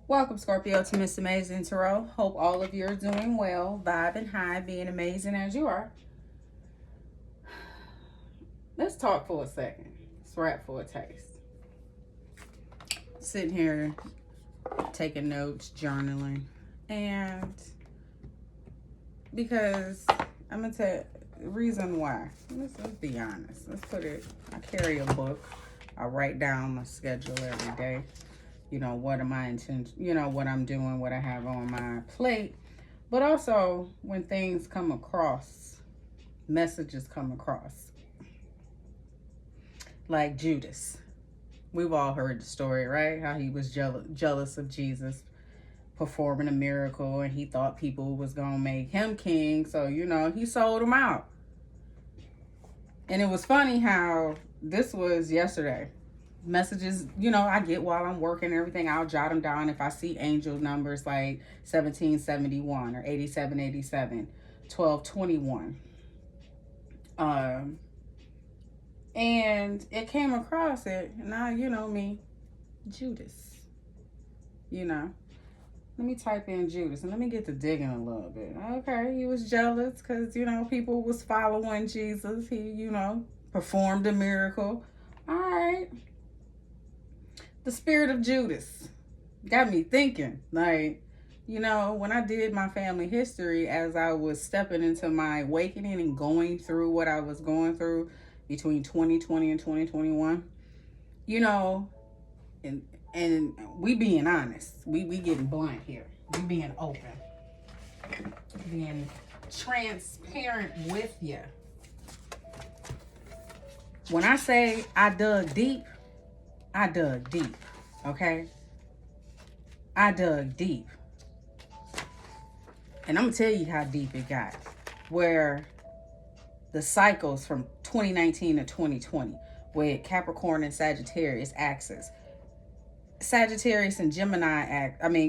Welcome, Scorpio, to Miss Amazing Tarot. Hope all of you are doing well, vibing high, being amazing as you are. Let's talk for a second. Let's rap for a taste. Sitting here taking notes, journaling, and because I'm gonna tell the reason why. Let's be honest. Let's put it. I carry a book. I write down my schedule every day. What are my intentions? What I'm doing, what I have on my plate. But also when things come across, messages come across, like Judas. We've all heard the story, right? How he was jealous of Jesus performing a miracle, and he thought people was gonna make him king, so he sold him out. And it was funny how this was yesterday. Messages, I get while I'm working and everything. I'll jot them down if I see angel numbers like 1771 or 8787, 1221. And it came across it. Now, me, Judas. Let me type in Judas and let me get to digging a little bit. Okay, he was jealous because, people was following Jesus. He, performed a miracle. All right. The spirit of Judas got me thinking, like, when I did my family history, as I was stepping into my awakening and going through what I was going through between 2020 and 2021, and we being honest, we getting blunt here. We being open, being transparent with you. When I say I dug deep, okay? I dug deep. And I'm going to tell you how deep it got. Where the cycles from 2019 to 2020, with Capricorn and Sagittarius axis. Sagittarius and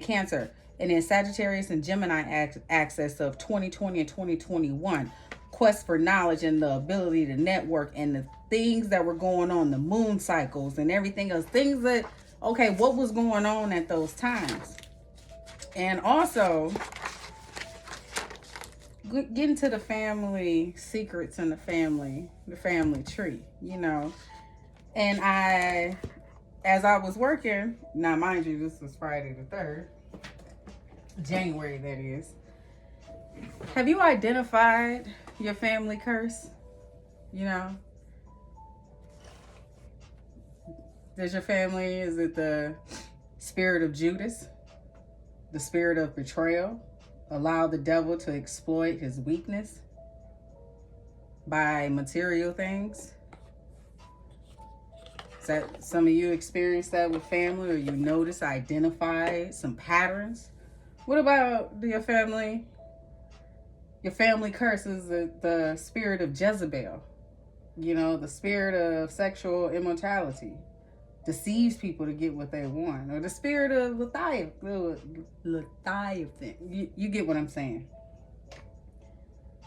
Cancer. And then Sagittarius and Gemini axis of 2020 and 2021. Quest for knowledge and the ability to network and the things that were going on, the moon cycles and everything else. Things that, okay, what was going on at those times? And also, get into the family secrets and the family tree, And as I was working, now mind you, this was Friday the 3rd, January that is. Have you identified your family curse? Does your family, is it the spirit of Judas? The spirit of betrayal? Allow the devil to exploit his weakness by material things? Is that some of you experienced that with family, or you notice, identify some patterns? What about your family? Your family curse is the spirit of Jezebel. The spirit of sexual immortality. Deceives people to get what they want. Or the spirit of Leviathan. You get what I'm saying.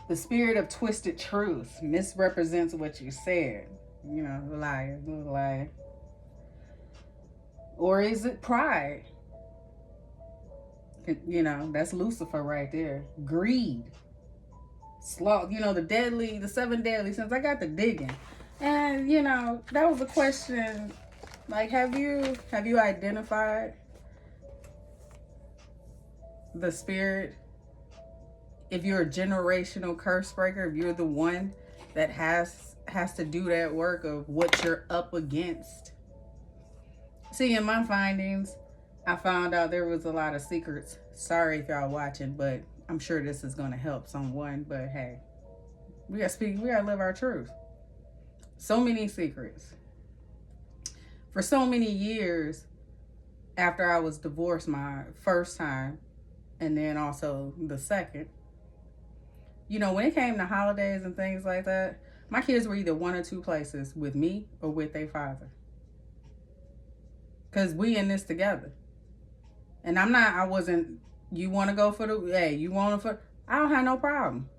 The spirit of twisted truth misrepresents what you said. Liar. Or is it pride? That's Lucifer right there. Greed. Sloth, the 7 deadly sins. I got the digging. And, that was a question. Like, have you identified the spirit? If you're a generational curse breaker, if you're the one that has to do that work of what you're up against. See, in my findings, I found out there was a lot of secrets. Sorry if y'all watching, but I'm sure this is going to help someone. But hey, we gotta live our truth. So many secrets. For so many years, after I was divorced my first time, and then also the second, when it came to holidays and things like that, my kids were either one or two places, with me or with their father. Because we in this together. And you want to go for I don't have no problem.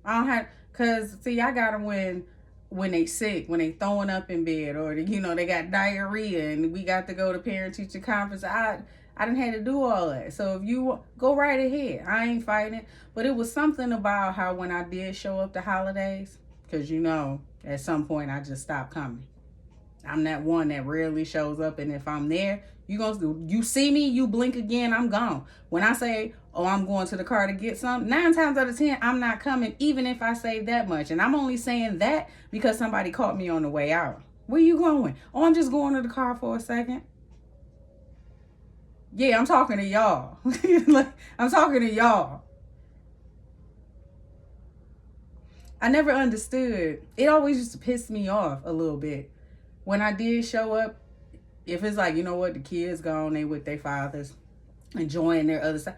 Because, see, I got them when they sick, when they throwing up in bed, or they got diarrhea and we got to go to parent teacher conference. I didn't have to do all that. So if you go right ahead, I ain't fighting it. But it was something about how when I did show up to holidays, because at some point I just stopped coming. I'm that one that rarely shows up, and if I'm there, you see me, you blink again, I'm gone. When I say, oh, I'm going to the car to get some, 9 times out of 10, I'm not coming, even if I save that much. And I'm only saying that because somebody caught me on the way out. Where you going? Oh, I'm just going to the car for a second. Yeah, I'm talking to y'all. I'm talking to y'all. I never understood. It always used to piss me off a little bit. When I did show up, if it's like, you know what, the kids gone, they with their fathers, enjoying their other side.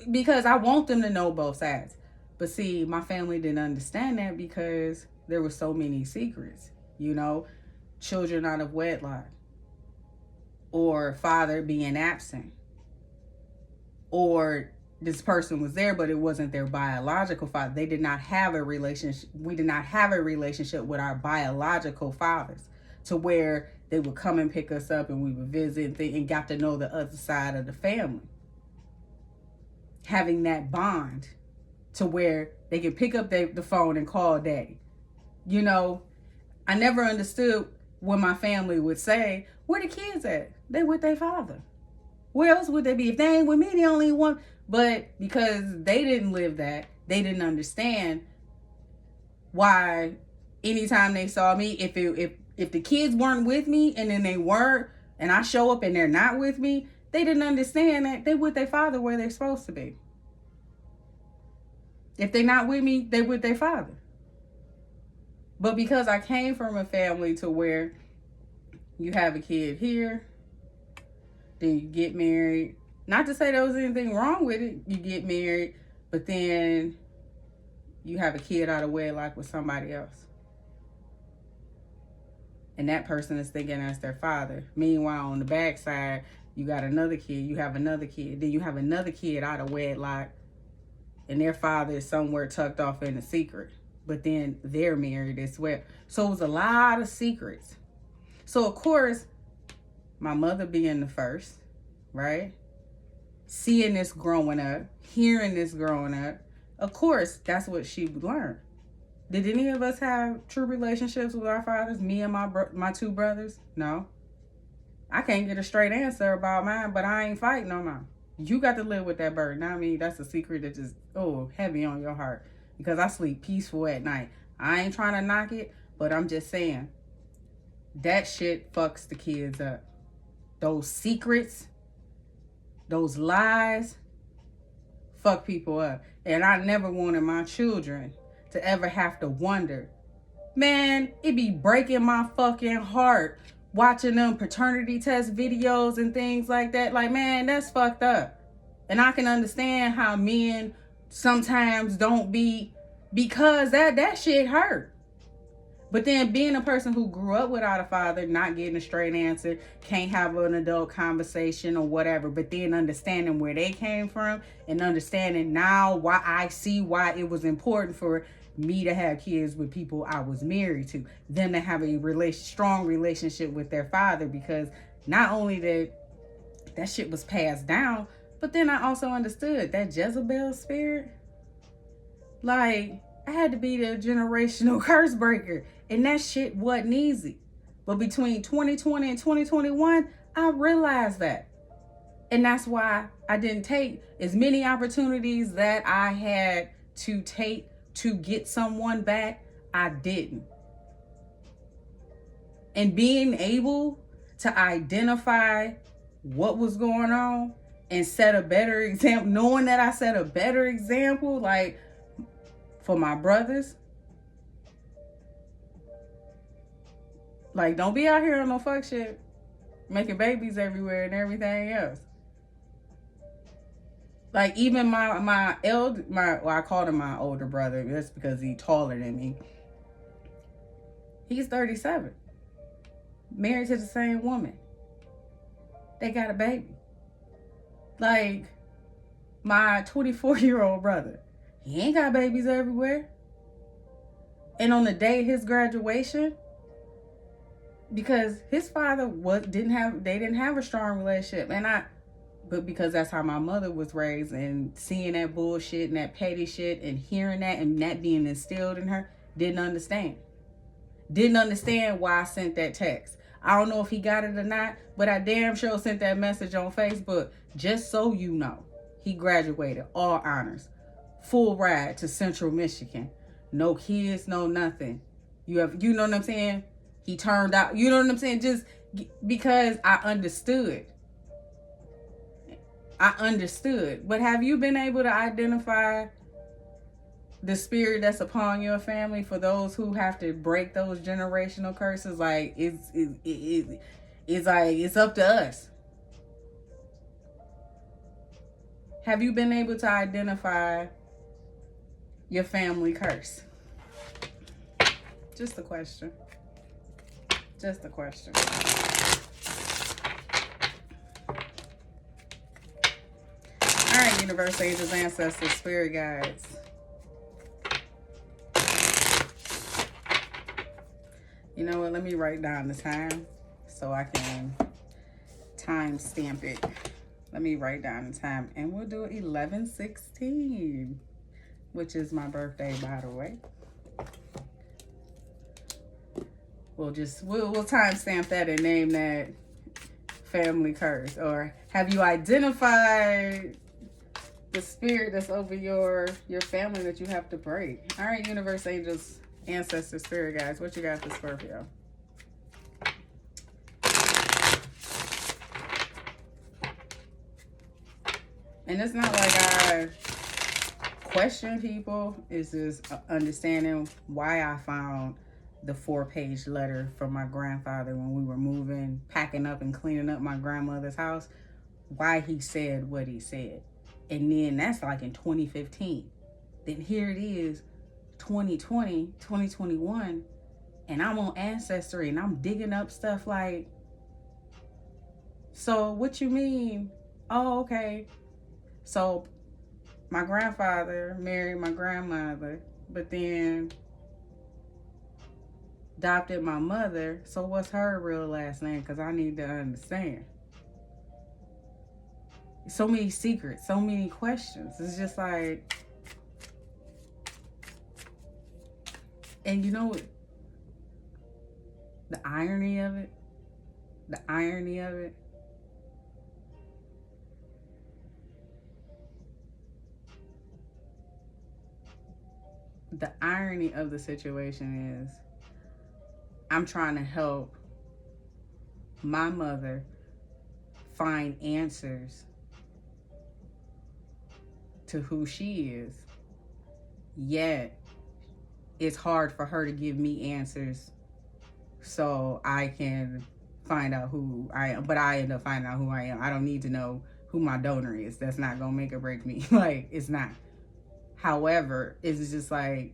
Because I want them to know both sides. But see, my family didn't understand that because there were so many secrets. Children out of wedlock. Or father being absent. Or this person was there, but it wasn't their biological father. They did not have a relationship. We did not have a relationship with our biological fathers to where they would come and pick us up and we would visit and got to know the other side of the family. Having that bond to where they could pick up the phone and call daddy. I never understood when my family would say, where the kids at? They with their father. Where else would they be? If they ain't with me, they only one. But because they didn't live that, they didn't understand why anytime they saw me, if the kids weren't with me and then they weren't, and I show up and they're not with me, they didn't understand that they with their father where they're supposed to be. If they're not with me, they with their father. But because I came from a family to where you have a kid here, then you get married. Not to say there was anything wrong with it. You get married, but then you have a kid out of wedlock with somebody else. And that person is thinking that's their father. Meanwhile, on the backside, you got another kid. You have another kid. Then you have another kid out of wedlock. And their father is somewhere tucked off in a secret. But then they're married as well. So it was a lot of secrets. So, of course, my mother being the first, right? Seeing this growing up, hearing this growing up, of course, that's what she would learn. Did any of us have true relationships with our fathers? Me and my 2 brothers? No. I can't get a straight answer about mine, but I ain't fighting no more. You got to live with that burden. I mean, that's a secret that just, heavy on your heart. Because I sleep peaceful at night. I ain't trying to knock it, but I'm just saying, that shit fucks the kids up. Those secrets, those lies, fuck people up. And I never wanted my children to ever have to wonder. Man, it be breaking my fucking heart watching them paternity test videos and things like that. Like, man, that's fucked up. And I can understand how men sometimes don't be, because that shit hurt. But then being a person who grew up without a father, not getting a straight answer, can't have an adult conversation or whatever, but then understanding where they came from and understanding now why I see why it was important for me to have kids with people I was married to, them to have a strong relationship with their father, because not only that shit was passed down, but then I also understood that Jezebel spirit, like, I had to be the generational curse breaker, and that shit wasn't easy. But between 2020 and 2021, I realized that. And that's why I didn't take as many opportunities that I had to take to get someone back. I didn't. And being able to identify what was going on and set a better example, knowing that I set a better example, like, for my brothers. Like, don't be out here on no fuck shit, making babies everywhere and everything else. Like, even I called him my older brother. That's because he's taller than me. He's 37. Married to the same woman. They got a baby. Like, my 24-year-old brother, he ain't got babies everywhere. And on the day of his graduation, because his father they didn't have a strong relationship. And But because that's how my mother was raised, and seeing that bullshit and that petty shit and hearing that and that being instilled in her, didn't understand. Didn't understand why I sent that text. I don't know if he got it or not, but I damn sure sent that message on Facebook. Just so you know, he graduated, all honors, full ride to Central Michigan. No kids, no nothing. You know what I'm saying? He turned out, you know what I'm saying? Just because I understood. But have you been able to identify the spirit that's upon your family for those who have to break those generational curses? Like, it's like, it's up to us. Have you been able to identify your family curse? Just a question. Just a question. All right, universe, angels, ancestors, spirit guides. You know what? Let me write down the time so I can time stamp it. Let me write down the time, and we'll do 11/16, which is my birthday, by the way. We'll time stamp that and name that family curse. Or have you identified the spirit that's over your family that you have to break? All right, universe, angels, ancestors, spirit guides, what you got for Scorpio? And it's not like I question people. It's just understanding why I found the 4-page letter from my grandfather when we were moving, packing up and cleaning up my grandmother's house. Why he said what he said. And then that's like in 2015. Then here it is, 2020, 2021, and I'm on Ancestry and I'm digging up stuff like, so what you mean? Oh, okay. So my grandfather married my grandmother, but then adopted my mother. So what's her real last name? Because I need to understand. So many secrets, so many questions. It's just like, and you know the irony of it? The irony of it? The irony of the situation is I'm trying to help my mother find answers to who she is. Yet it's hard for her to give me answers so I can find out who I am. But I end up finding out who I am. I don't need to know who my donor is. That's not gonna make or break me. Like, it's not. However, it's just like,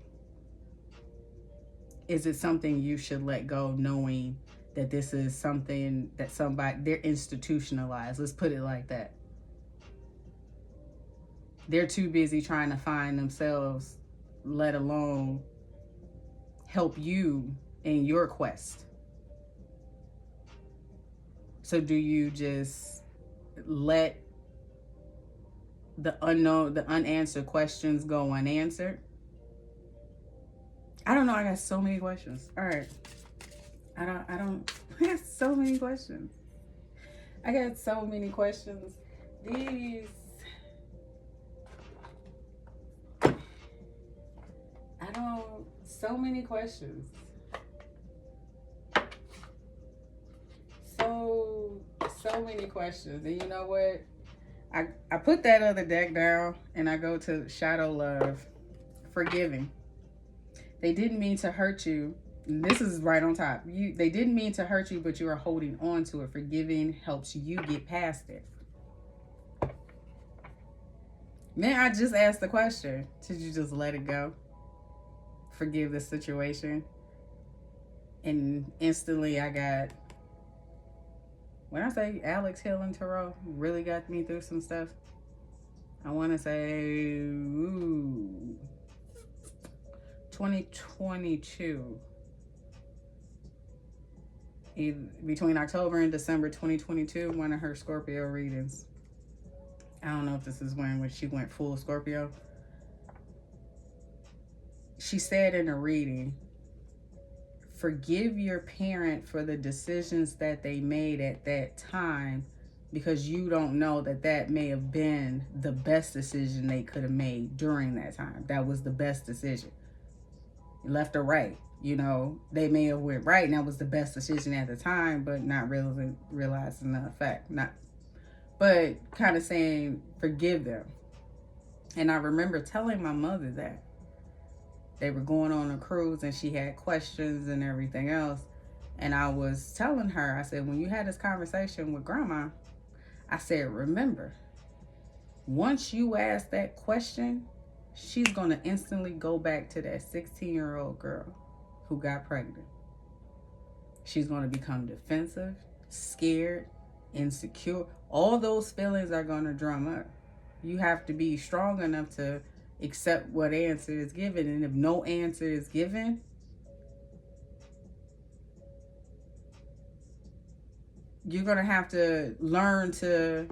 is it something you should let go, knowing that this is something that they're institutionalized? Let's put it like that. They're too busy trying to find themselves, let alone help you in your quest. So do you just let the unanswered questions go unanswered? I don't know. I got so many questions. All right. I got so many questions. So many questions. So many questions. And you know what? I put that other deck down and I go to Shadow Love, Forgiving. They didn't mean to hurt you. This is right on top. They didn't mean to hurt you, but you are holding on to it. Forgiving helps you get past it. Then I just asked the question, should you just let it go? Forgive the situation? And instantly I got, when I say Alex Hill and Tarot really got me through some stuff, I want to say 2022. Between October and December 2022, one of her Scorpio readings. I don't know if this is when she went full Scorpio. She said in a reading, forgive your parent for the decisions that they made at that time, because you don't know that that may have been the best decision they could have made during that time. That was the best decision, left or right. You know, they may have went right and that was the best decision at the time, but not really realizing the effect. Not, but kind of saying forgive them. And I remember telling my mother that they were going on a cruise and she had questions and everything else. And I was telling her, I said, when you had this conversation with grandma, I said, remember, once you ask that question, she's going to instantly go back to that 16-year-old girl who got pregnant. She's going to become defensive, scared, insecure. All those feelings are going to drum up. You have to be strong enough to accept what answer is given. And if no answer is given, you're going to have to learn to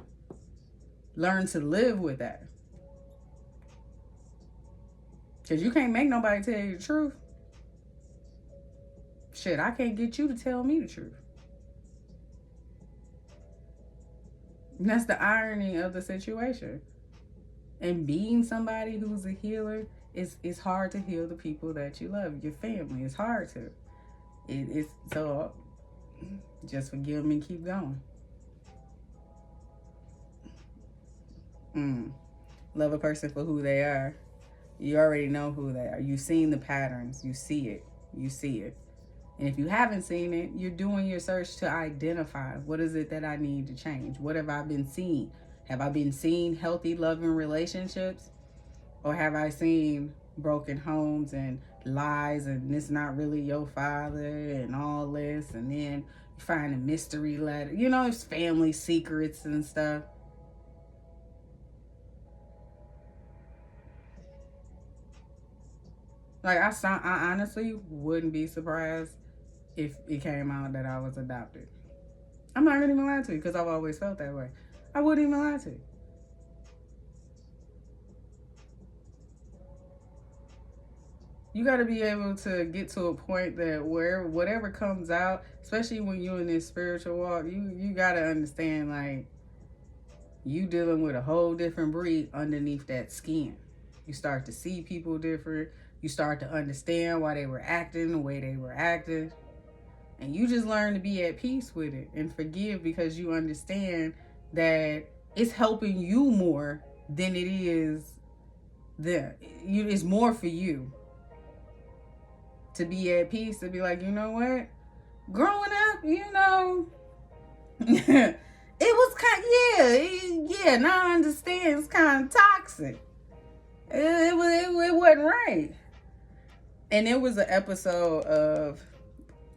live with that. Because you can't make nobody tell you the truth. Shit, I can't get you to tell me the truth. And that's the irony of the situation. And being somebody who's a healer, it's hard to heal the people that you love, your family. It's hard to. It's so. Just forgive me and keep going. Love a person for who they are. You already know who they are. You've seen the patterns. You see it. You see it. And if you haven't seen it, you're doing your search to identify, what is it that I need to change? What have I been seeing? Have I been seeing healthy, loving relationships? Or have I seen broken homes and lies and this not really your father and all this? And then you find a mystery letter. You know, it's family secrets and stuff. Like, I honestly wouldn't be surprised if it came out that I was adopted. I'm not going to even lie to you, because I've always felt that way. I wouldn't even lie to you. You got to be able to get to a point that whatever comes out, especially when you're in this spiritual walk, you got to understand, like, you dealing with a whole different breed underneath that skin. You start to see people different. You start to understand why they were acting the way they were acting. And you just learn to be at peace with it and forgive, because you understand that it's helping you more than it is them. It's more for you to be at peace, to be like, you know what? Growing up, you know, it was kind, now I understand it's kind of toxic. It wasn't right. And it was an episode of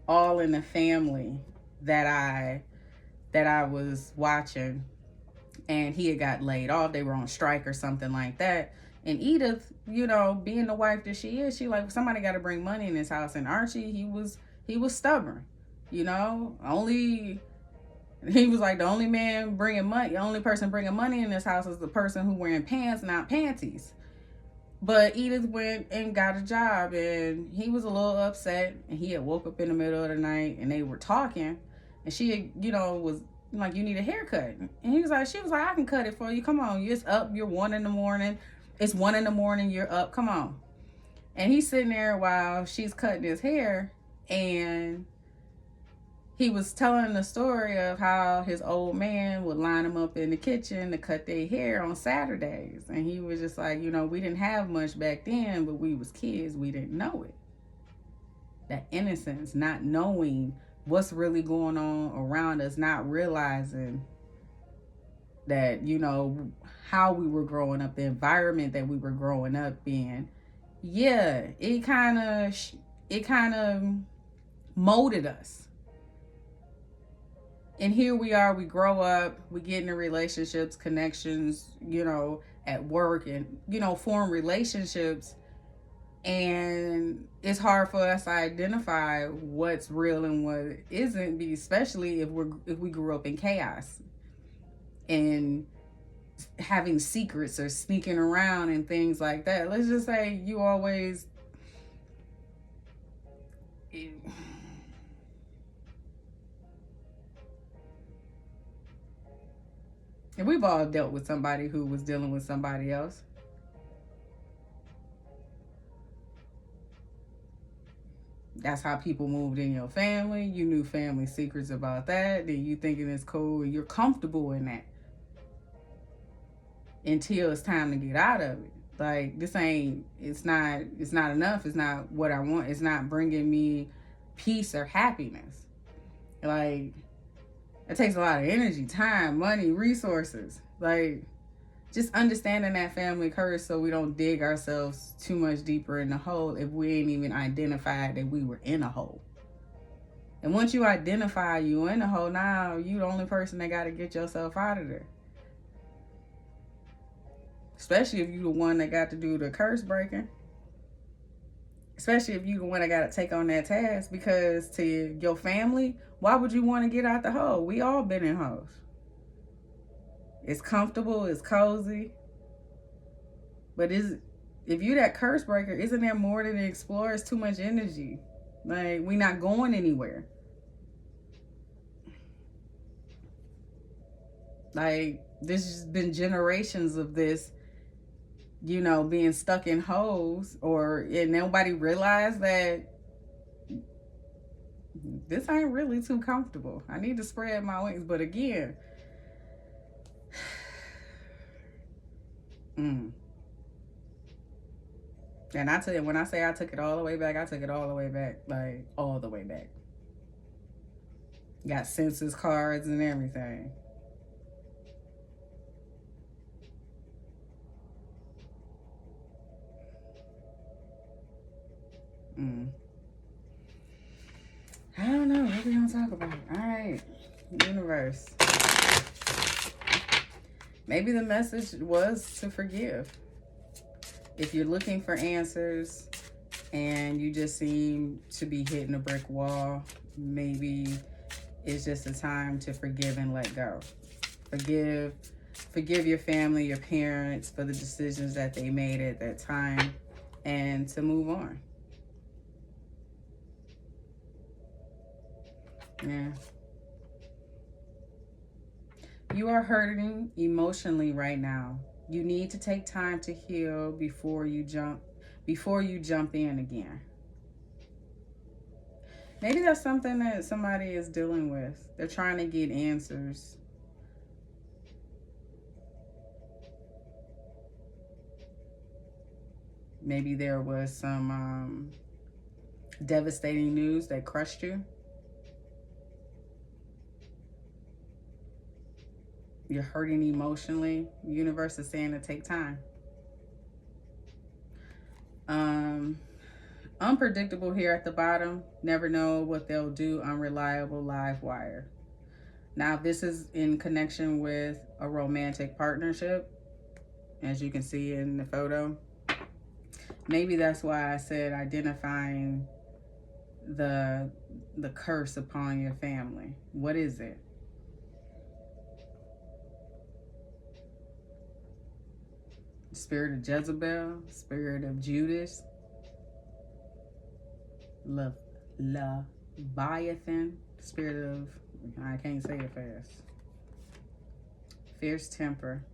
All in the Family that I was watching, and he had got laid off. They were on strike or something like that. And Edith, you know, being the wife that she is, she like, somebody got to bring money in this house. And Archie, he was stubborn, you know. He was like, the only man bringing money, the only person bringing money in this house is the person who wearing pants, not panties. But Edith went and got a job, and he was a little upset, and he had woke up in the middle of the night, and they were talking, and she had, you know, was like, you need a haircut. And she was like, I can cut it for you. Come on, you're up, you're 1 a.m. It's 1 a.m, you're up, come on. And he's sitting there while she's cutting his hair, and he was telling the story of how his old man would line him up in the kitchen to cut their hair on Saturdays. And he was just like, you know, we didn't have much back then, but we was kids. We didn't know it. That innocence, not knowing what's really going on around us, not realizing that, you know, how we were growing up, the environment that we were growing up in. Yeah, it kind of molded us. And here we are, we grow up, we get into relationships, connections, you know, at work, and, you know, form relationships. And it's hard for us to identify what's real and what isn't, especially if we grew up in chaos. And having secrets or sneaking around and things like that. Let's just say you always... And we've all dealt with somebody who was dealing with somebody else. That's how people moved in your family. You knew family secrets about that. Then you thinking it's cool and you're comfortable in that. Until it's time to get out of it. Like, this ain't, it's not enough. It's not what I want. It's not bringing me peace or happiness. Like, it takes a lot of energy, time, money, resources. Like, just understanding that family curse so we don't dig ourselves too much deeper in the hole if we ain't even identified that we were in a hole. And once you identify you in a hole, now you the only person that got to get yourself out of there. Especially if you the one that got to do the curse breaking. Especially if you the one that got to take on that task. Because to your family, why would you want to get out the hole? We all been in holes. It's comfortable, it's cozy. But if you that curse breaker, isn't there more than to explore? It's too much energy. Like, we not going anywhere. Like, this has been generations of this, you know, being stuck in holes, and nobody realized that this ain't really too comfortable. I need to spread my wings. But again, and I tell you, when I say I took it all the way back, I took it all the way back. Like, all the way back. Got census cards and everything. I don't know. What are we going to talk about? All right. Universe. Maybe the message was to forgive. If you're looking for answers and you just seem to be hitting a brick wall, maybe it's just a time to forgive and let go. Forgive your family, your parents for the decisions that they made at that time, and to move on. Yeah. You are hurting emotionally right now. You need to take time to heal before you jump in again. Maybe that's something that somebody is dealing with. They're trying to get answers. Maybe there was some devastating news that crushed you. You're hurting emotionally. The universe is saying to take time. Unpredictable here at the bottom. Never know what they'll do. Unreliable, live wire. Now, this is in connection with a romantic partnership, as you can see in the photo. Maybe that's why I said identifying the curse upon your family. What is it? Spirit of Jezebel, spirit of Judas, Leviathan, spirit of, I can't say it fast, fierce temper,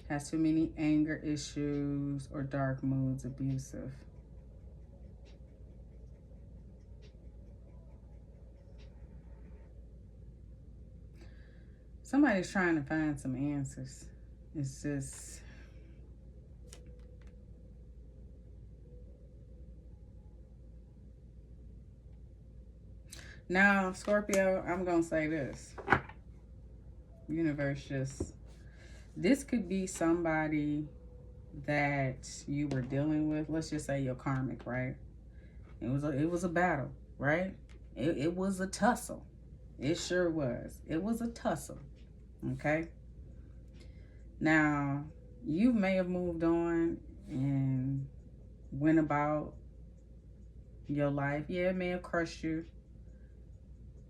has too many anger issues or dark moods, abusive. Somebody's trying to find some answers. It's just... Now, Scorpio, I'm going to say this. Universe this could be somebody that you were dealing with. Let's just say your karmic, right? It was a battle, right? It was a tussle. It sure was. It was a tussle, okay? Now, you may have moved on and went about your life. Yeah, it may have crushed you.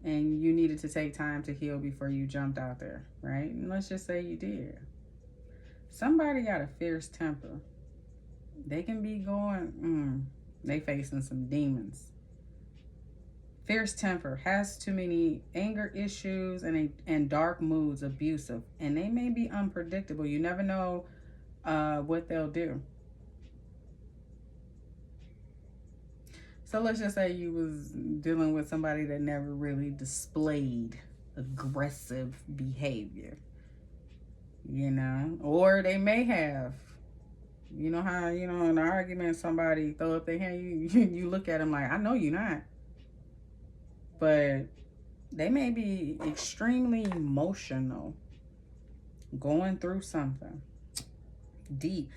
And you needed to take time to heal before you jumped out there, right? And let's just say you did. Somebody got a fierce temper. They can be going, they facing some demons. Fierce temper, has too many anger issues and dark moods, abusive, and they may be unpredictable. You never know what they'll do. So let's just say you was dealing with somebody that never really displayed aggressive behavior, or they may have. You know how, in an argument, somebody throw up their hand, you look at them like, I know you're not. But they may be extremely emotional, going through something deep,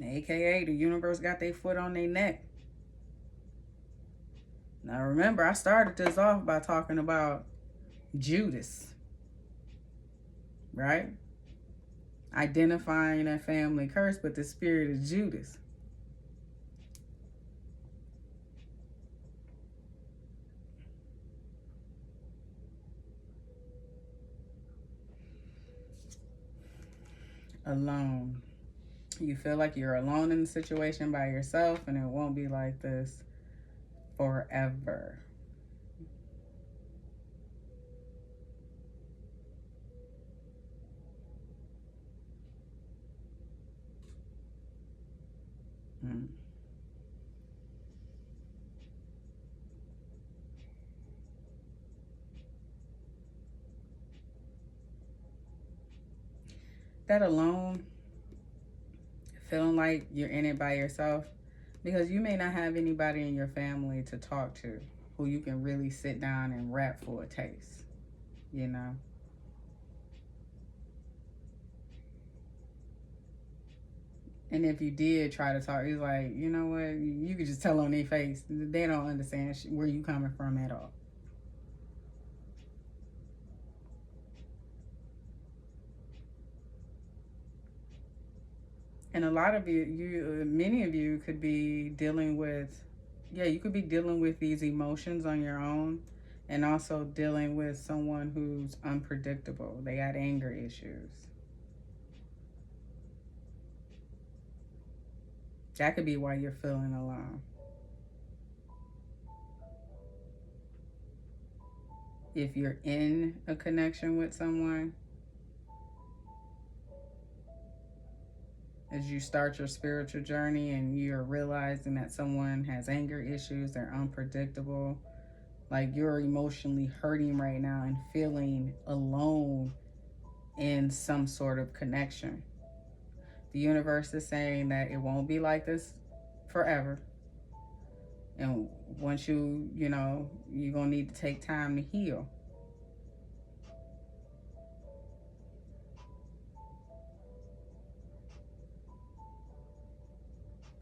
aka the universe got their foot on their neck. Now remember, I started this off by talking about Judas, right? Identifying a family curse, but the spirit of Judas. Alone. You feel like you're alone in the situation by yourself, and it won't be like this forever. That alone, feeling like you're in it by yourself, because you may not have anybody in your family to talk to who you can really sit down and rap for a taste, And if you did try to talk, it's like, you know what, you could just tell on their face. They don't understand where you coming from at all. And a lot of many of you could be dealing with, you could be dealing with these emotions on your own, and also dealing with someone who's unpredictable. They got anger issues. That could be why you're feeling alone. If you're in a connection with someone, as you start your spiritual journey and you're realizing that someone has anger issues, they're unpredictable, like you're emotionally hurting right now and feeling alone in some sort of connection. The universe is saying that it won't be like this forever. And once you're going to need to take time to heal.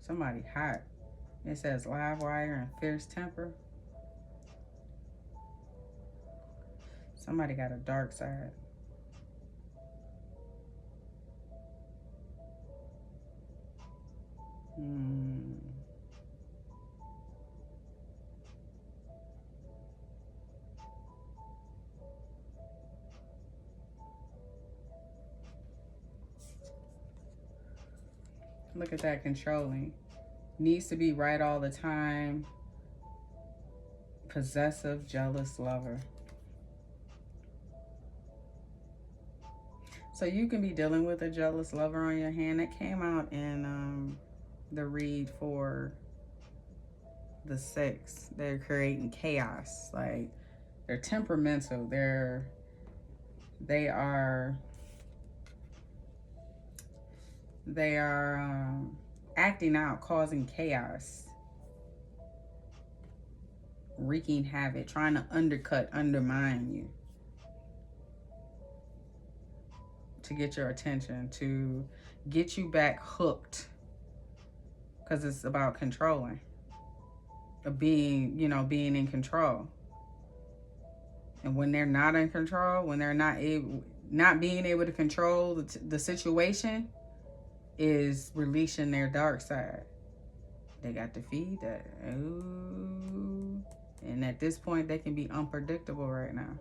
Somebody hot. It says live wire and fierce temper. Somebody got a dark side. Look at that, controlling. Needs to be right all the time. Possessive, jealous lover. So you can be dealing with a jealous lover on your hand. That came out in the read for the 6. They're creating chaos. Like, they're temperamental. They are acting out, causing chaos, wreaking havoc, trying to undermine you to get your attention, to get you back hooked, because it's about controlling, of being in control. And when they're not in control, when they're not being able to control the situation, is releasing their dark side. They got to feed that. Ooh. And at this point, they can be unpredictable right now.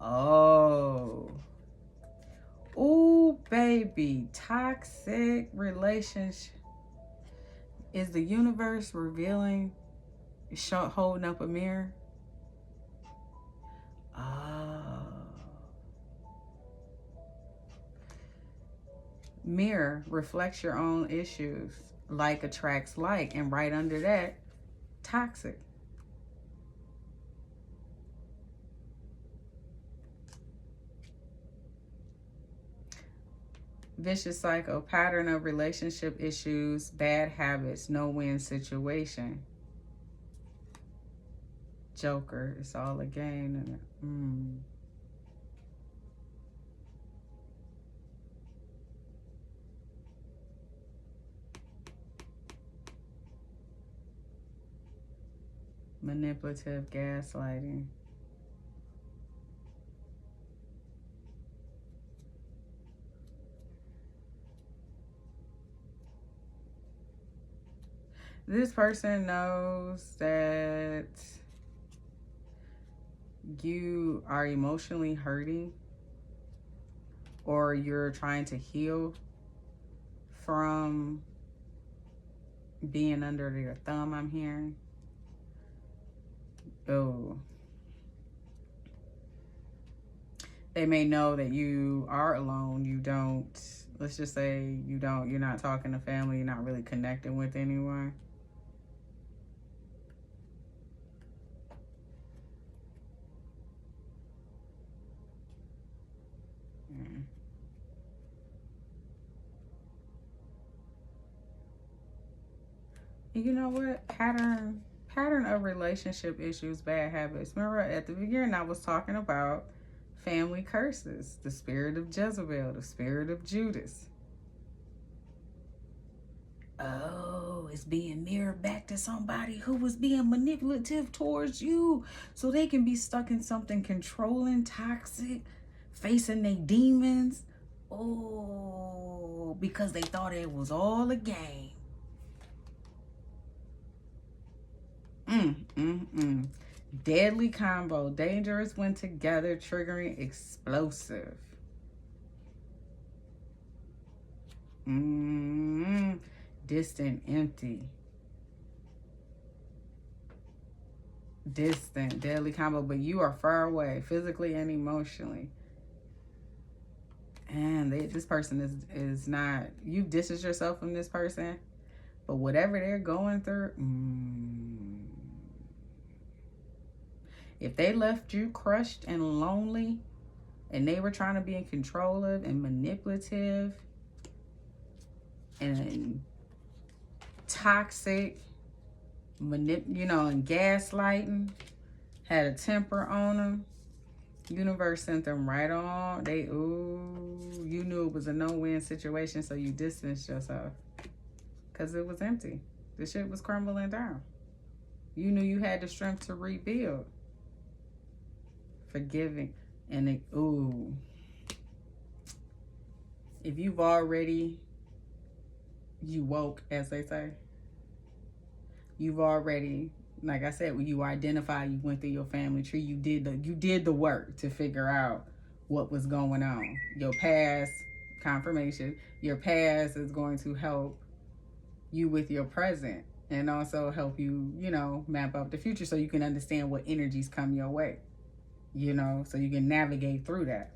Oh, could be toxic relationship. Is the universe revealing, holding up a mirror? Oh. Mirror reflects your own issues. Like attracts like. And right under that, toxic. Vicious cycle, pattern of relationship issues, bad habits, no-win situation. Joker, it's all a game. Manipulative, gaslighting. This person knows that you are emotionally hurting, or you're trying to heal from being under their thumb, I'm hearing. Oh. They may know that you are alone. You don't, let's just say you're not talking to family, you're not really connecting with anyone. You know what? Pattern of relationship issues, bad habits. Remember at the beginning I was talking about family curses, the spirit of Jezebel, the spirit of Judas. Oh, it's being mirrored back to somebody who was being manipulative towards you, so they can be stuck in something controlling, toxic, facing their demons. Oh, because they thought it was all a game. Deadly combo, dangerous when together, triggering, explosive. Distant, empty. Distant, deadly combo, but you are far away, physically and emotionally. And this person is not, you distance yourself from this person, but whatever they're going through, if they left you crushed and lonely, and they were trying to be in control of and manipulative and toxic, and gaslighting, had a temper on them, universe sent them right on. You knew it was a no-win situation, so you distanced yourself because it was empty. The shit was crumbling down. You knew you had the strength to rebuild. Forgiving. And if you've already, you woke, as they say, you've already, like I said, when you identify, you went through your family tree, you did the work to figure out what was going on. Your past, confirmation, your past is going to help you with your present, and also help you, map out the future, so you can understand what energies come your way, so you can navigate through that.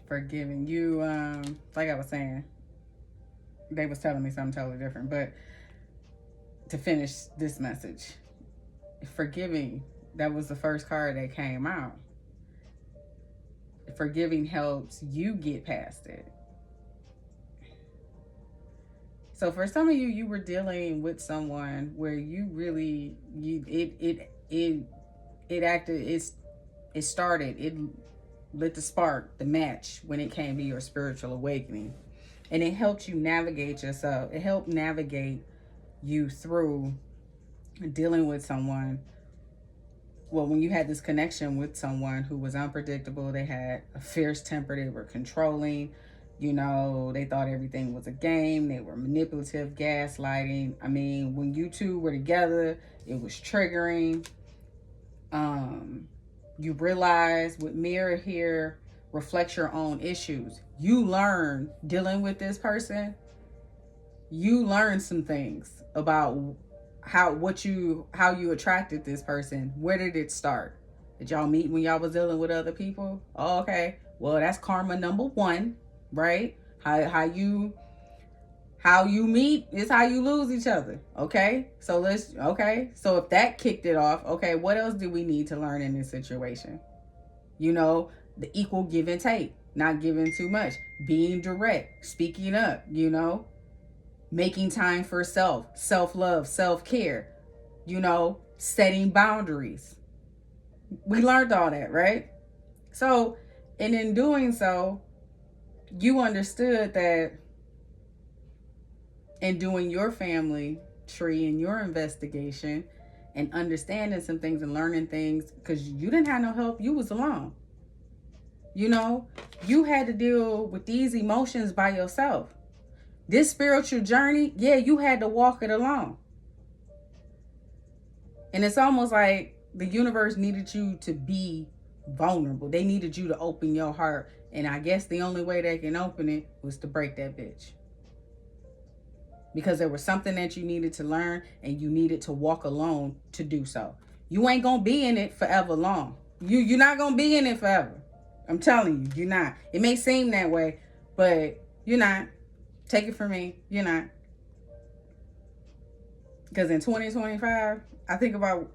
Forgiving you, like I was saying, they was telling me something totally different, but to finish this message, forgiving, that was the first card that came out. Forgiving helps you get past it. So for some of you, you were dealing with someone where you really, it lit the spark, the match, when it came to your spiritual awakening. And it helped you navigate yourself. It helped navigate you through dealing with someone. Well, when you had this connection with someone who was unpredictable, they had a fierce temper, they were controlling, You know, they thought everything was a game. They were manipulative, gaslighting. I mean, when you two were together, it was triggering. You realize with mirror here reflects your own issues. You learn dealing with this person. You learn some things about how you attracted this person. Where did it start? Did y'all meet when y'all was dealing with other people? Oh, okay. Well, that's karma number one, right? How you meet is how you lose each other. Okay? So So if that kicked it off, okay, what else do we need to learn in this situation? You know, the equal give and take, not giving too much, being direct, speaking up, you know, making time for self-love, self-care, you know, setting boundaries. We learned all that, right? So, and in doing so, you understood that in doing your family tree and your investigation and understanding some things and learning things, because you didn't have no help, you was alone. You know, you had to deal with these emotions by yourself. This spiritual journey, yeah, you had to walk it alone. And it's almost like the universe needed you to be vulnerable. They needed you to open your heart. And I guess the only way they can open it was to break that bitch. Because there was something that you needed to learn and you needed to walk alone to do so. You ain't going to be in it forever long. You're not going to be in it forever. I'm telling you, you're not. It may seem that way, but you're not. Take it from me, you're not. Because in 2025, I think about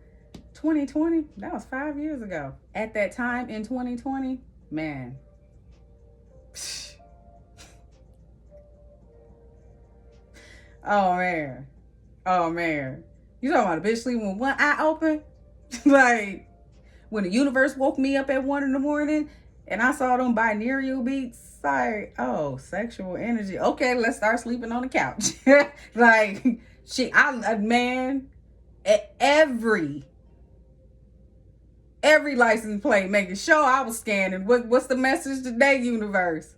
2020, that was 5 years ago. At that time in 2020, man. Oh, man. Oh, man. You talking about a bitch sleeping with one eye open? Like, when the universe woke me up at 1 in the morning and I saw them binaural beats, like, oh, sexual energy. Okay, let's start sleeping on the couch. Like, man, every license plate making sure I was scanning. What's the message today, universe?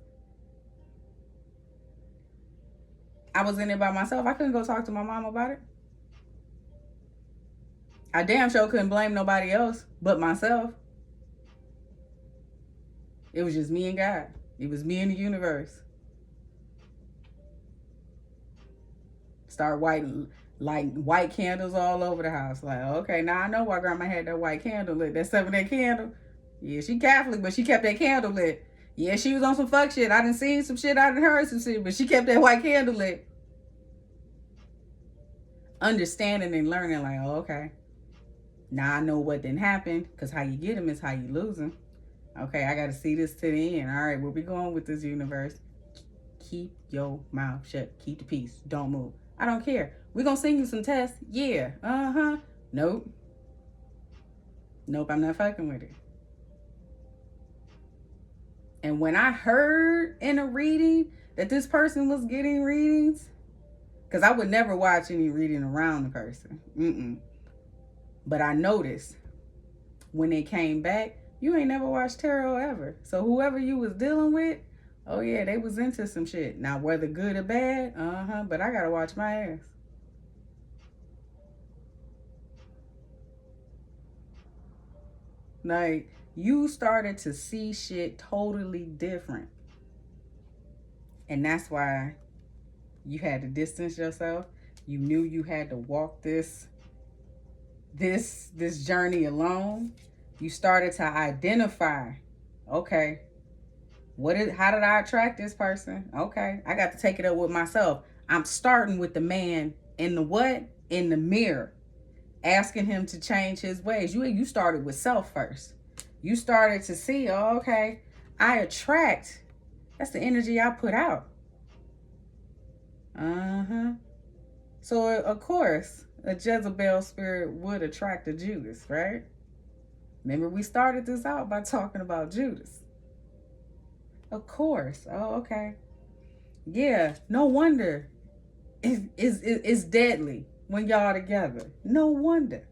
I was in it by myself. I couldn't go talk to my mom about it. I damn sure couldn't blame nobody else but myself. It was just me and God. It was me and the universe. Start lighting white candles all over the house. Like, okay, now I know why grandma had that white candle lit. That 7-day candle. Yeah, she Catholic, but she kept that candle lit. Yeah, she was on some fuck shit. I done seen some shit, I done heard some shit, but she kept that white candle lit. Understanding and learning, like, oh, okay. Now I know what didn't happen, because how you get them is how you lose them. Okay, I got to see this to the end. All right, where we going with this universe? Keep your mouth shut. Keep the peace. Don't move. I don't care. We're going to send you some tests. Yeah. Uh-huh. Nope. Nope, I'm not fucking with it. And when I heard in a reading that this person was getting readings, because I would never watch any reading around the person. But I noticed when they came back, you ain't never watched tarot ever. So whoever you was dealing with, oh yeah, they was into some shit. Now, whether good or bad, but I gotta watch my ass. Like, you started to see shit totally different. And that's why you had to distance yourself. You knew you had to walk this journey alone. You started to identify, okay, how did I attract this person? Okay, I got to take it up with myself. I'm starting with the man in the mirror, asking him to change his ways. You started with self first. You started to see, oh, okay, I attract. That's the energy I put out. So, of course, a Jezebel spirit would attract a Judas, right? Remember, we started this out by talking about Judas. Of course. Oh, okay. Yeah, no wonder it's deadly when y'all together. No wonder.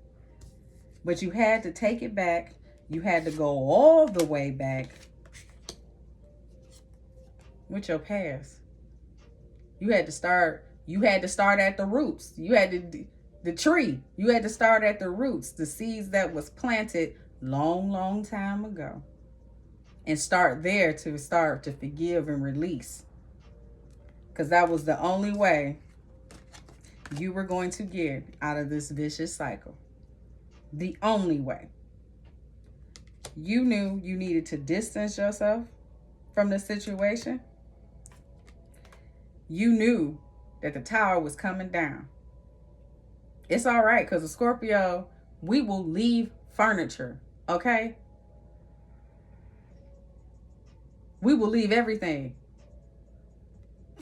But you had to take it back. You had to go all the way back. with your past. You had to start at the roots. You had to, the tree. You had to start at the roots, the seeds that was planted long time ago. And start there to forgive and release. Because that was the only way you were going to get out of this vicious cycle. The only way. You knew you needed to distance yourself from the situation. You knew that the tower was coming down. It's all right, because a Scorpio, we will leave furniture, okay? We will leave everything.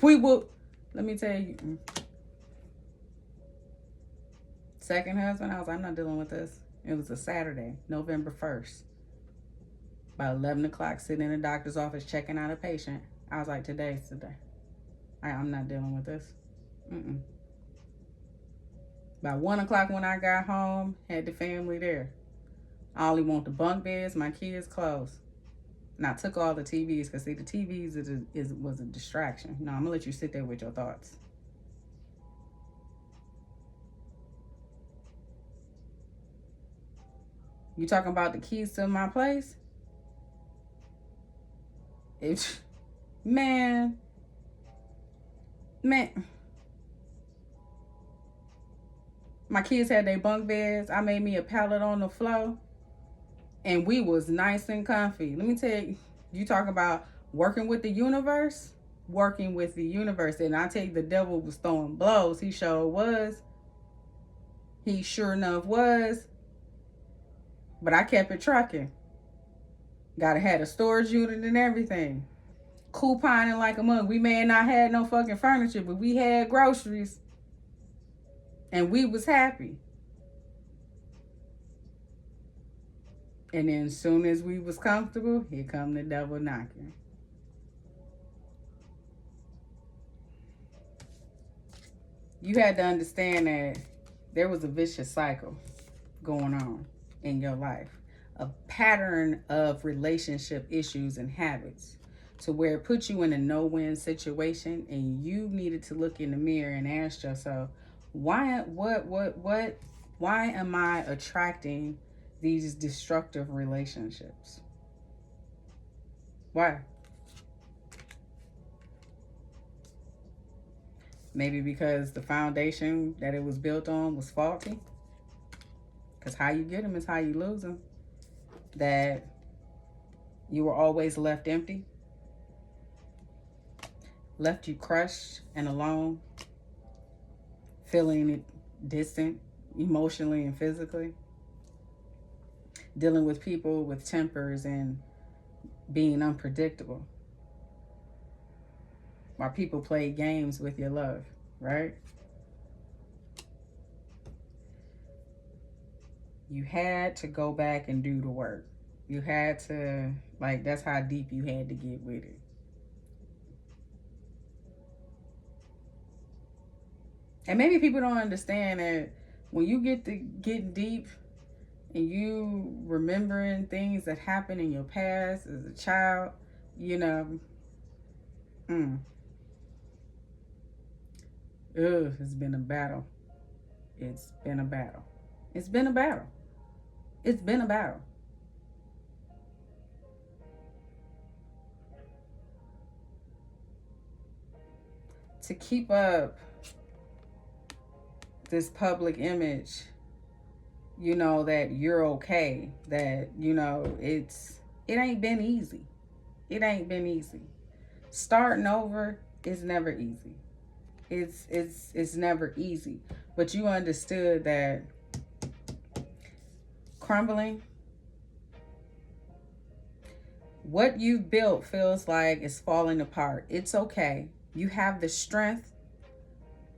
We will, let me tell you. Second husband, I was like, I'm not dealing with this. It was a Saturday, November 1st. About 11 o'clock, sitting in the doctor's office checking out a patient. I was like, today's the day. I'm not dealing with this. About 1 o'clock when I got home, had the family there. I only want the bunk beds, my kids' clothes. And I took all the TVs, because see, the TVs was a distraction. No, I'm going to let you sit there with your thoughts. You talking about the keys to my place? Man. My kids had their bunk beds. I made me a pallet on the floor. And we was nice and comfy. Let me tell you, you talk about working with the universe? Working with the universe. And I tell you, the devil was throwing blows. He sure was. He sure enough was. But I kept it trucking. Gotta have a storage unit and everything. Couponing like a mug. We may have not had no fucking furniture, but we had groceries. And we was happy. And then as soon as we was comfortable, here come the devil knocking. You had to understand that there was a vicious cycle going on in your life. A pattern of relationship issues and habits, to where it put you in a no-win situation, and you needed to look in the mirror and ask yourself, why am I attracting these destructive relationships? Why? Maybe because the foundation that it was built on was faulty. Because how you get them is how you lose them. That you were always left empty. Left you crushed and alone. Feeling distant emotionally and physically. Dealing with people with tempers and being unpredictable. While people play games with your love, right? You had to go back and do the work. You had to, like, that's how deep you had to get with it. And maybe people don't understand that when you get deep and you remembering things that happened in your past as a child, you know, it's been a battle. It's been a battle. It's been a battle. It's been a battle. To keep up this public image, you know, that you're okay, that, you know, it ain't been easy. It ain't been easy. Starting over is never easy. It's never easy. But you understood that crumbling, what you've built feels like it's falling apart. It's okay. You have the strength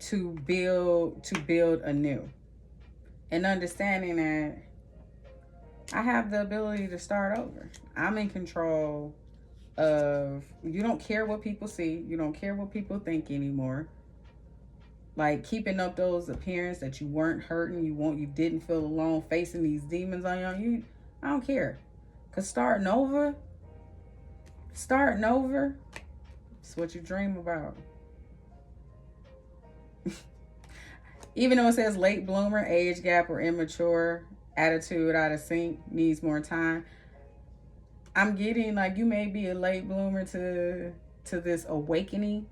to build anew. And understanding that I have the ability to start over. I'm in control of, you don't care what people see. You don't care what people think anymore. Like keeping up those appearances that you weren't hurting, you didn't feel alone, facing these demons on you. I don't care. Because starting over, It's what you dream about. Even though it says late bloomer, age gap, or immature, attitude out of sync, needs more time, I'm getting like you may be a late bloomer to this awakening.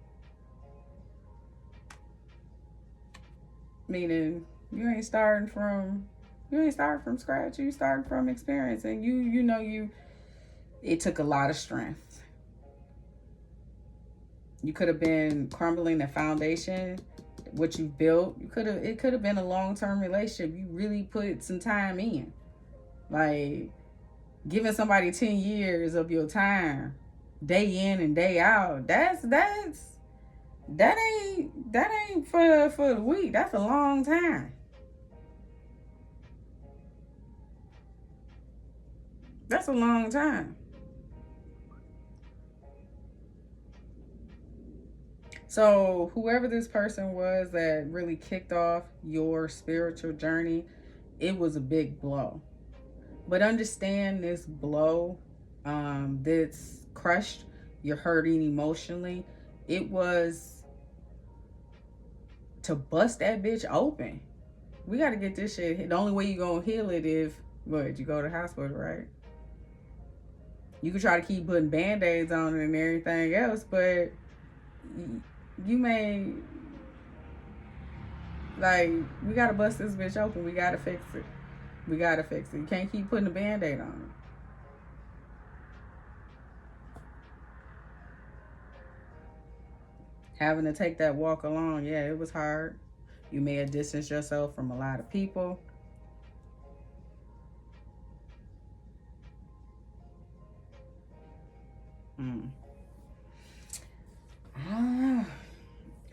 Meaning you ain't starting from scratch. You starting from experience, and it took a lot of strength. You could have been crumbling the foundation, what you built. It could have been a long-term relationship. You really put some time in. Like giving somebody 10 years of your time, day in and day out, that ain't for the week. That's a long time. That's a long time. So whoever this person was that really kicked off your spiritual journey, it was a big blow. But understand this blow that's crushed, you're hurting emotionally. It was to bust that bitch open. We got to get this shit. The only way you going to heal it is, you go to the hospital, right? You can try to keep putting Band-Aids on it and everything else, but you may, we got to bust this bitch open. We got to fix it. We got to fix it. You can't keep putting a Band-Aid on it. Having to take that walk alone, yeah, it was hard. You may have distanced yourself from a lot of people.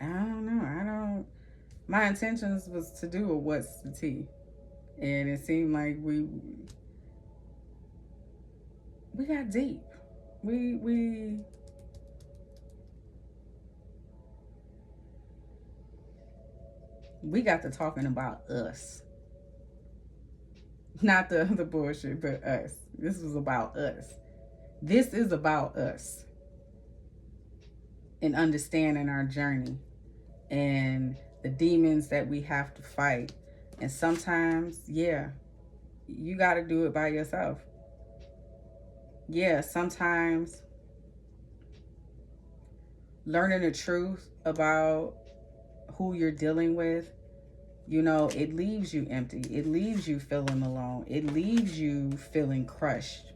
I don't know. My intentions was to do a what's the tea. And it seemed like we got deep. We got to talking about us. Not the bullshit, but us. This was about us. This is about us. And understanding our journey. And the demons that we have to fight. And sometimes, yeah, you got to do it by yourself. Yeah, sometimes learning the truth about who you're dealing with, it leaves you empty. It leaves you feeling alone. It leaves you feeling crushed,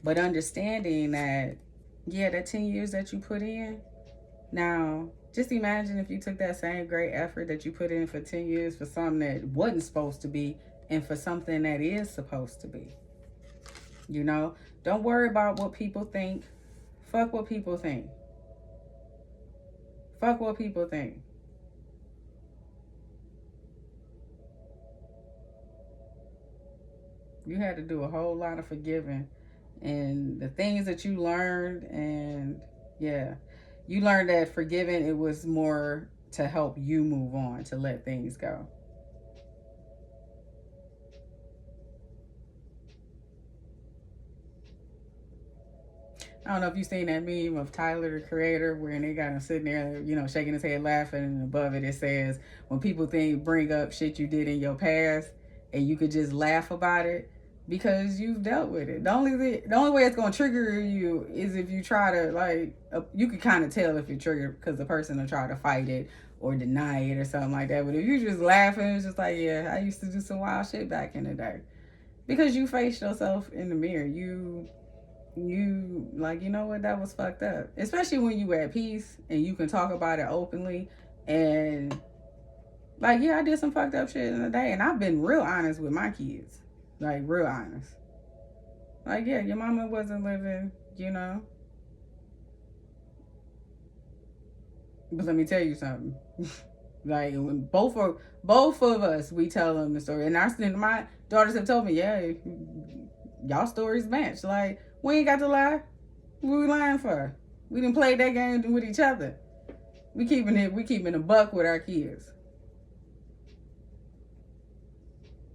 But understanding that, yeah, that 10 years that you put in, now, just imagine if you took that same great effort that you put in for 10 years for something that wasn't supposed to be and for something that is supposed to be. Don't worry about what people think. Fuck what people think. Fuck what people think. You had to do a whole lot of forgiving. And the things that you learned, and yeah, you learned that forgiving, it was more to help you move on, to let things go. I don't know if you've seen that meme of Tyler, the Creator, where they got him sitting there, shaking his head, laughing, and above it says, when people bring up shit you did in your past, and you could just laugh about it because you've dealt with it. The only way it's gonna trigger you is if you try to you can kind of tell if you're triggered because the person will try to fight it or deny it or something like that. But if you just laughing, it's just like, yeah, I used to do some wild shit back in the day, because you faced yourself in the mirror. You what, that was fucked up. Especially when you at peace and you can talk about it openly. And yeah, I did some fucked up shit in the day, and I've been real honest with my kids. Real honest. Yeah, your mama wasn't living, But let me tell you something. When both of us, we tell them the story. And my daughters have told me, yeah, y'all stories match. We ain't got to lie. What we lying for? We didn't play that game with each other. We keeping a buck with our kids.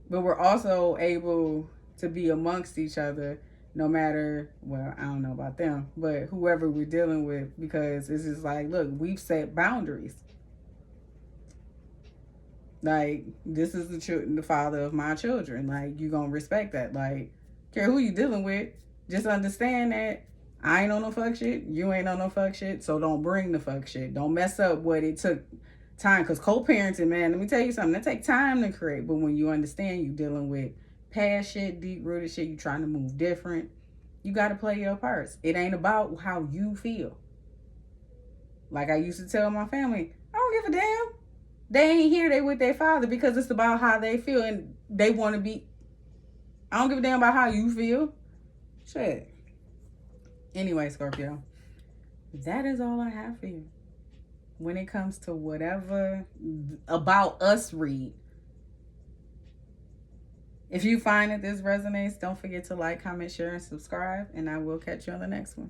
But we're also able to be amongst each other no matter, well, I don't know about them, but whoever we're dealing with, because it's just like, look, we've set boundaries. Like, this is the father of my children. Like, you gonna respect that. Like, care who you dealing with, just understand that I ain't on no fuck shit. You ain't on no fuck shit. So don't bring the fuck shit. Don't mess up what it took time. Because co-parenting, man, let me tell you something. That take time to create. But when you understand you dealing with past shit, deep-rooted shit, you trying to move different, you got to play your parts. It ain't about how you feel. Like I used to tell my family, I don't give a damn. They ain't here, they with their father, because it's about how they feel and they want to be. I don't give a damn about how you feel. Shit. Anyway, Scorpio, that is all I have for you. When it comes to whatever about us read. If you find that this resonates, don't forget to like, comment, share, and subscribe. And I will catch you on the next one.